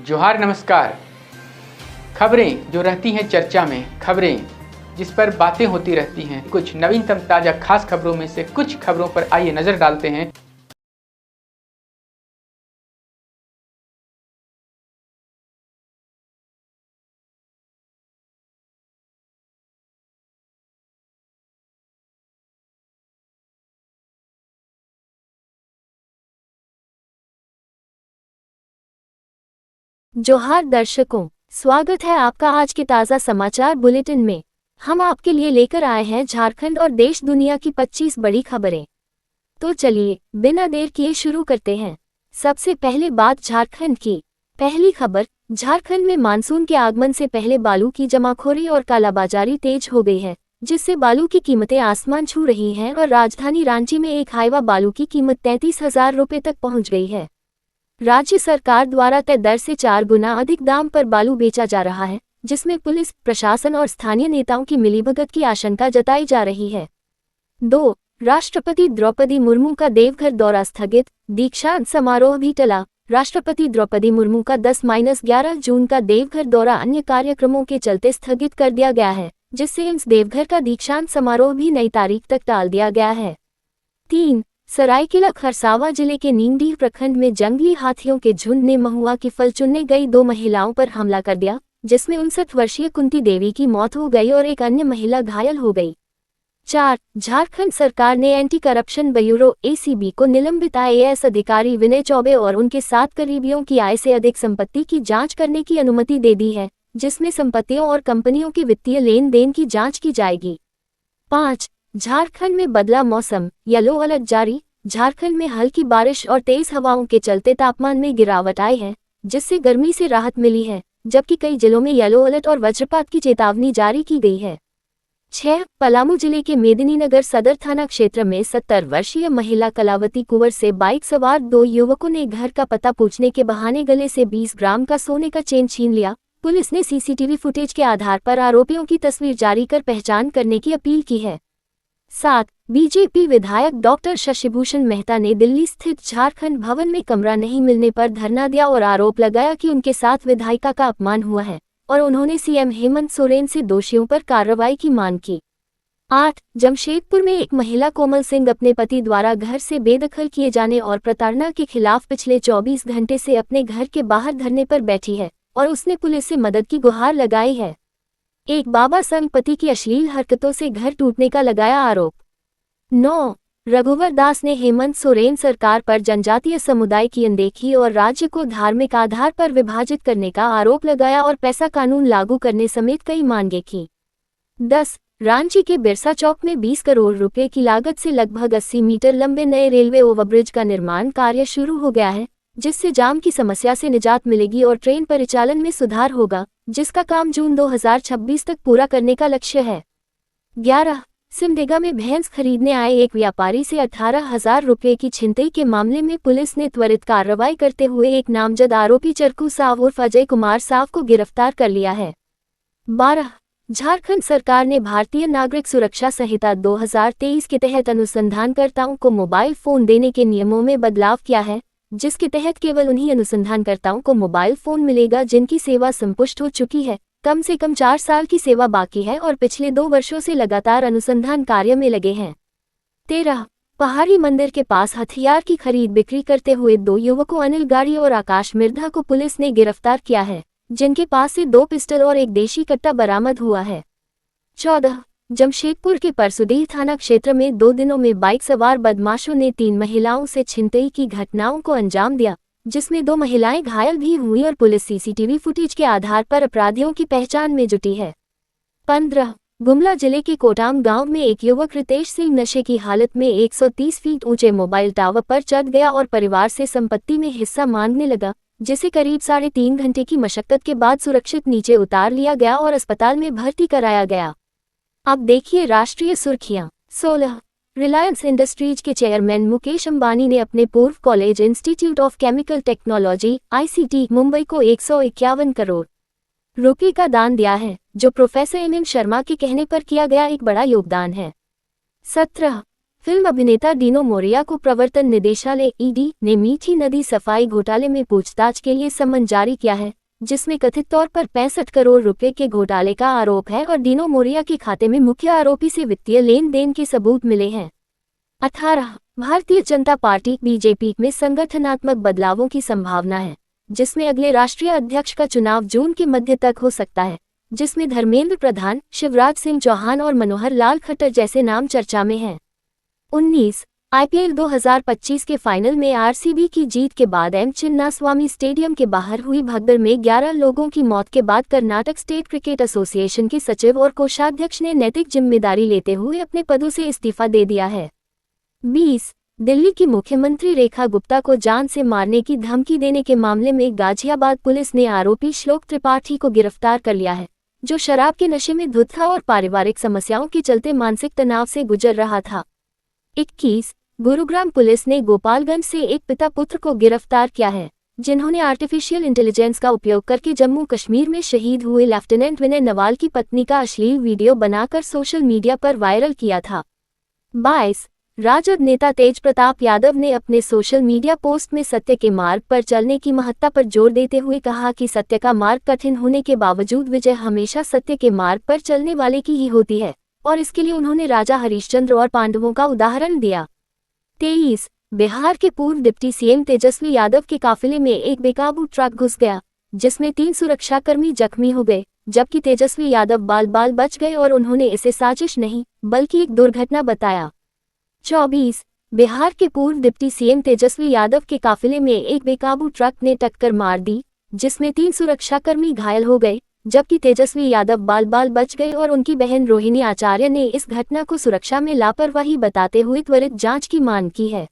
जोहार नमस्कार। खबरें जो रहती हैं चर्चा में, खबरें जिस पर बातें होती रहती हैं, कुछ नवीनतम ताज़ा खास खबरों में से कुछ खबरों पर आइए नज़र डालते हैं। जोहार दर्शकों, स्वागत है आपका आज के ताज़ा समाचार बुलेटिन में। हम आपके लिए लेकर आए हैं झारखंड और देश दुनिया की 25 बड़ी खबरें। तो चलिए बिना देर किए शुरू करते हैं। सबसे पहले बात झारखंड की। पहली खबर, झारखंड में मानसून के आगमन से पहले बालू की जमाखोरी और कालाबाजारी तेज हो गई है, जिससे बालू की कीमतें आसमान छू रही हैं और राजधानी रांची में एक हाईवा बालू की कीमत 33,000 रुपये तक पहुंच गई है। राज्य सरकार द्वारा तय दर से 4 गुना अधिक दाम पर बालू बेचा जा रहा है, जिसमें पुलिस, प्रशासन और स्थानीय नेताओं की मिलीभगत की आशंका जताई जा रही है। 2. राष्ट्रपति द्रौपदी मुर्मू का देवघर दौरा स्थगित, दीक्षांत समारोह भी टला। राष्ट्रपति द्रौपदी मुर्मू का 10-11 जून का देवघर दौरा अन्य कार्यक्रमों के चलते स्थगित कर दिया गया है, जिससे इस देवघर का दीक्षांत समारोह भी नई तारीख तक टाल दिया गया है। 3. सरायकेला खरसावां जिले के नीमडीह प्रखंड में जंगली हाथियों के झुंड ने महुआ की फल चुनने गई 2 महिलाओं पर हमला कर दिया, जिसमें 59 वर्षीय कुंती देवी की मौत हो गई और एक अन्य महिला घायल हो गई। 4. झारखंड सरकार ने एंटी करप्शन ब्यूरो (एसीबी) को निलंबित IAS अधिकारी विनय चौबे और उनके 7 करीबियों की आय से अधिक संपत्ति की जांच करने की अनुमति दे दी है, जिसमें संपत्तियों और कंपनियों के वित्तीय लेन देन की जांच की जाएगी। 5. झारखंड में बदला मौसम, येलो अलर्ट जारी। झारखंड में हल्की बारिश और तेज हवाओं के चलते तापमान में गिरावट आई है, जिससे गर्मी से राहत मिली है, जबकि कई जिलों में येलो अलर्ट और वज्रपात की चेतावनी जारी की गई है। 6. पलामू जिले के मेदिनीनगर सदर थाना क्षेत्र में 70 वर्षीय महिला कलावती कुंवर से बाइक सवार 2 युवकों ने घर का पता पूछने के बहाने गले से 20 ग्राम का सोने का चेन छीन लिया। पुलिस ने सीसीटीवी फुटेज के आधार पर आरोपियों की तस्वीर जारी कर पहचान करने की अपील की है। 7. बीजेपी विधायक डॉक्टर शशिभूषण मेहता ने दिल्ली स्थित झारखंड भवन में कमरा नहीं मिलने पर धरना दिया और आरोप लगाया कि उनके साथ विधायिका का अपमान हुआ है और उन्होंने सीएम हेमंत सोरेन से दोषियों पर कार्रवाई की मांग की। 8. जमशेदपुर में एक महिला कोमल सिंह अपने पति द्वारा घर से बेदखल किए जाने और प्रताड़ना के खिलाफ पिछले 24 घंटे से अपने घर के बाहर धरने पर बैठी है और उसने पुलिस से मदद की गुहार लगाई है। एक बाबा संग पति की अश्लील हरकतों से घर टूटने का लगाया आरोप। 9. रघुवर दास ने हेमंत सोरेन सरकार पर जनजातीय समुदाय की अनदेखी और राज्य को धार्मिक आधार पर विभाजित करने का आरोप लगाया और पैसा कानून लागू करने समेत कई मांगे की। 10. रांची के बिरसा चौक में 20 करोड़ रुपए की लागत से लगभग 80 मीटर लंबे नए रेलवे ओवरब्रिज का निर्माण कार्य शुरू हो गया है, जिससे जाम की समस्या से निजात मिलेगी और ट्रेन परिचालन में सुधार होगा, जिसका काम जून 2026 तक पूरा करने का लक्ष्य है। 11. सिमडेगा में भैंस खरीदने आए एक व्यापारी से 18,000 रुपये की छिनतई के मामले में पुलिस ने त्वरित कार्रवाई करते हुए एक नामजद आरोपी चरकू साव उर्फ अजय कुमार साव को गिरफ्तार कर लिया है। 12. झारखंड सरकार ने भारतीय नागरिक सुरक्षा संहिता 2023 के तहत अनुसंधानकर्ताओं को मोबाइल फोन देने के नियमों में बदलाव किया है, जिसके तहत केवल उन्हीं अनुसंधानकर्ताओं को मोबाइल फोन मिलेगा जिनकी सेवा संपुष्ट हो चुकी है, कम से कम 4 साल की सेवा बाकी है और पिछले 2 वर्षों से लगातार अनुसंधान कार्य में लगे हैं। 13. पहाड़ी मंदिर के पास हथियार की खरीद बिक्री करते हुए 2 युवकों अनिल गाड़ी और आकाश मिर्धा को पुलिस ने गिरफ्तार किया है, जिनके पास से 2 पिस्टल और एक देशी कट्टा बरामद हुआ है। 14. जमशेदपुर के परसुडीह थाना क्षेत्र में 2 दिनों में बाइक सवार बदमाशों ने 3 महिलाओं से छिनतई की घटनाओं को अंजाम दिया, जिसमें 2 महिलाएं घायल भी हुई और पुलिस सीसीटीवी फुटेज के आधार पर अपराधियों की पहचान में जुटी है। 15. गुमला जिले के कोटाम गांव में एक युवक रितेश सिंह नशे की हालत में 130 फीट ऊंचे मोबाइल टावर पर चढ़ गया और परिवार से संपत्ति में हिस्सा मांगने लगा, जिसे करीब 3.5 घंटे की मशक्कत के बाद सुरक्षित नीचे उतार लिया गया और अस्पताल में भर्ती कराया गया। अब देखिए राष्ट्रीय सुर्खियां। 16. रिलायंस इंडस्ट्रीज के चेयरमैन मुकेश अंबानी ने अपने पूर्व college institute of chemical technology (ICT) Mumbai को 151 करोड़ रुपए का दान दिया है, जो प्रोफेसर MM शर्मा के कहने पर किया गया एक बड़ा योगदान है। 17. फिल्म अभिनेता डीनो मोरिया को प्रवर्तन निदेशालय ईडी ने मीठी नदी सफाई घोटाले में पूछताछ के लिए समन जारी किया है, जिसमें कथित तौर पर 65 करोड़ रुपए के घोटाले का आरोप है और डीनो मोरिया के खाते में मुख्य आरोपी से वित्तीय लेन देन के सबूत मिले हैं। 18 भारतीय जनता पार्टी बीजेपी में संगठनात्मक बदलावों की संभावना है, जिसमें अगले राष्ट्रीय अध्यक्ष का चुनाव जून के मध्य तक हो सकता है, जिसमें धर्मेंद्र प्रधान, शिवराज सिंह चौहान और मनोहर लाल खट्टर जैसे नाम चर्चा में हैं। 19 आईपीएल 2025 के फाइनल में आरसीबी की जीत के बाद एम चिन्नास्वामी स्टेडियम के बाहर हुई भगदड़ में 11 लोगों की मौत के बाद कर्नाटक स्टेट क्रिकेट एसोसिएशन के सचिव और कोषाध्यक्ष ने नैतिक जिम्मेदारी लेते हुए अपने पदों से इस्तीफा दे दिया है। 20 दिल्ली की मुख्यमंत्री रेखा गुप्ता को जान से मारने की धमकी देने के मामले में गाजियाबाद पुलिस ने आरोपी श्लोक त्रिपाठी को गिरफ्तार कर लिया है, जो शराब के नशे में धुत था और पारिवारिक समस्याओं के चलते मानसिक तनाव से गुजर रहा था। 21 गुरुग्राम पुलिस ने गोपालगंज से एक पिता पुत्र को गिरफ्तार किया है, जिन्होंने आर्टिफिशियल इंटेलिजेंस का उपयोग करके जम्मू कश्मीर में शहीद हुए लेफ्टिनेंट विनय नवाल की पत्नी का अश्लील वीडियो बनाकर सोशल मीडिया पर वायरल किया था। 22 राजद नेता तेज प्रताप यादव ने अपने सोशल मीडिया पोस्ट में सत्य के मार्ग पर चलने की महत्ता पर जोर देते हुए कहा कि सत्य का मार्ग कठिन होने के बावजूद विजय हमेशा सत्य के मार्ग पर चलने वाले की ही होती है, और इसके लिए उन्होंने राजा हरिश्चंद्र और पांडवों का उदाहरण दिया। 23 बिहार के पूर्व डिप्टी सीएम तेजस्वी यादव के काफिले में एक बेकाबू ट्रक घुस गया, जिसमें 3 सुरक्षाकर्मी जख्मी हो गए, जबकि तेजस्वी यादव बाल बाल बच गए और उन्होंने इसे साजिश नहीं बल्कि एक दुर्घटना बताया। 24 बिहार के पूर्व डिप्टी सीएम तेजस्वी यादव के काफिले में एक बेकाबू ट्रक ने टक्कर मार दी, जिसमें 3 सुरक्षाकर्मी घायल हो गए, जबकि तेजस्वी यादव बाल बाल बच गए और उनकी बहन रोहिणी आचार्य ने इस घटना को सुरक्षा में लापरवाही बताते हुए त्वरित जांच की मांग की है।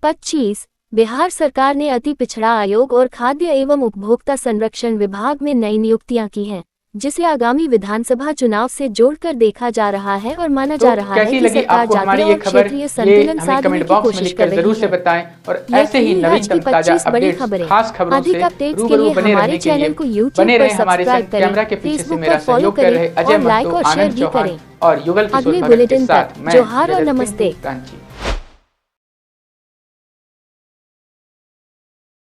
25 बिहार सरकार ने अति पिछड़ा आयोग और खाद्य एवं उपभोक्ता संरक्षण विभाग में नई नियुक्तियां की हैं, जिसे आगामी विधानसभा चुनाव से जोड़कर देखा जा रहा है और माना जा रहा है कि सरकार जातीय और क्षेत्रीय संतुलन साधने की कोशिश कर रही है। बताएं और ऐसे ही नवीनतम ताजा अपडेट्स, खास खबरों से रूबरू बने रहने के लिए बने रहे हमारे साथ। कैमरा के पीछे से मेरा सहयोग कर रहे अजय महतो, आनंद चौहान और युगल किशोर के साथ मैं जोहार और नमस्ते।